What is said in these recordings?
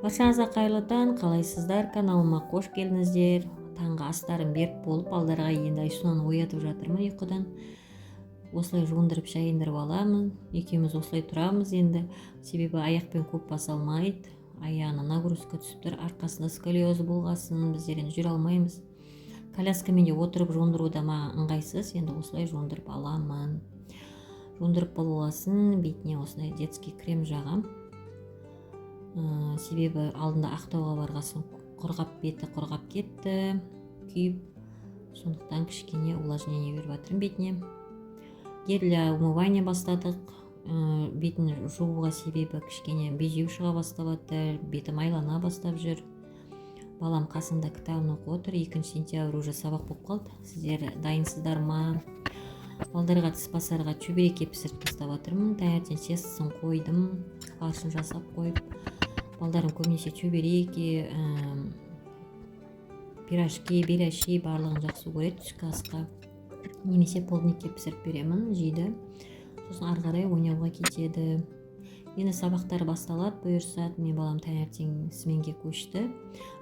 Баршаңызға қайырлы таң, қалайсыздар? Каналыма қош келдіңіздер. Таңғы астарын беріп болып, балдарға енді Айсунаны оятып жатырмын ұйқыдан. Осылай жуындырып, шайындырып аламын. Екеуміз осылай тұрамыз енді. Себебі аяқпен көп баса алмайды. Аяғына нагрузка түсіп тұр, арқасында сколиоз болғасын, біздер енді жүре алмаймыз. Коляскамен де отырып жуындыруда маған ыңғайсыз, енді осылай жуындырып аламын. Жуындырып болғасын, бетіне осылай детский крем жағам. Себебі алдында Ақтауға барғасын беті құрғап кетті, күйіп, сондықтан кішкене увлажнение беріп жатырмын бетіне. Для умывания бастадық. Бетін жууға себебі кішкене безеу шыға бастап жатыр, беті майлана бастап жүр. Балам қасында кітабын оқып отыр. 2 сентябрь уже сабақ болып қалды. Сіздер дайынсыздар ма? Балдарға тіс басарға чөбереке пісіріп тастап жатырмын. Таңертең сессын қойдым, фаршын жасап қойып. Балдарым көбінесе чөбереке, пирожки, беляши барлығын жақсы көреді түскі асқа. Немесе полдникке пісіріп беремін, жейді. Сосын ары қарай ойнауға кетеді. Енді сабақтар басталады, бұйырса. Мен балам таңертең сменге көшті.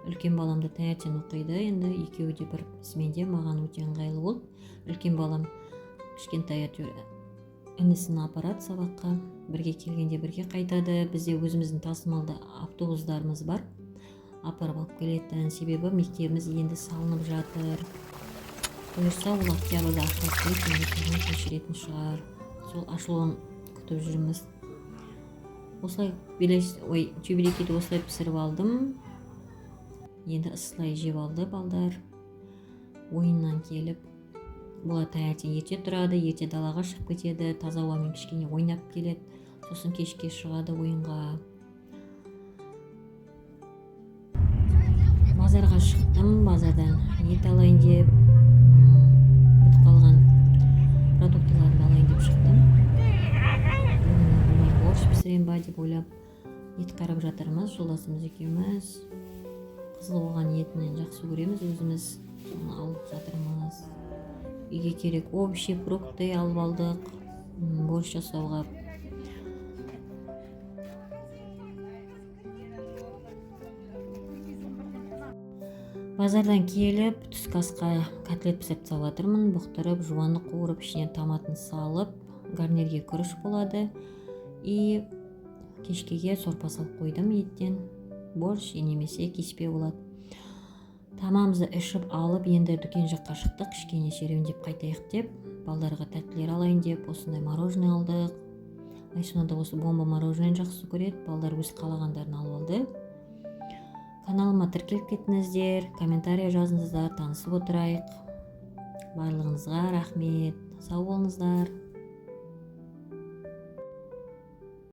Үлкен баламды таңертең оқиды. Енді екеуі де бір сменде, маған өте ыңғайлы болды. Үлкен балам кішкентай інісін апарады сабаққа. Бірге келгенде бірге қайтады. Бізде өзіміздің тасымалды автобустарымыз бар. Апарып алып келетін. Себебі мектебіміз енді салынып жатыр. Бұйырса, ол октябрьда ашылып кетіп, көшіретін шығар. Сол ашылуын күтіп жүрміз. Осылай чөберекеді осылай пісіріп алдым. Енді ысылай жеп алды балдар. Ойыннан келіп, бұлар таңертең ерте тұрады, ерте далаға шығып кетеді, таза ауамен кішкене ойнап келеді. Сосын кешке шығады ойынға. Базарға шықтым, базардан ет алайын деп, бітіп қалған продуктыларды алайын деп шықтым. Борщ пісірем ба деп ойлап, ет қарап жатырмыз, жолдасымыз екеуміз. Қызыл болған етінен жақсы көреміз, өзіміз соны алып жатырмыз. Үйге керек овощи, фрукты алып алдық, борщ жасауға. Базардан келіп, түскі асқа котлет пісіріп салып жатырмын. Бұқтырып, жуаны қуырып, ішіне томатын салып, гарнирге күріш болады. И кешкеге сорпа салып қойдым еттен. Борщ немесе кеспе болады. Тамамызды ішіп алып, енді дүкен жаққа шықтық, кішкене серуендеп қайтайық деп, балдарға тәттілер алайын деп, осындай мороженое алдық. Айсуна да осы бомба мороженое жақсы көреді, балдар өз қалағандарын алып алды. Каналыма тіркеліп кетіңіздер, комментария жазыңыздар, танысып отырайық. Барлығыңызға рахмет, сау болыңыздар.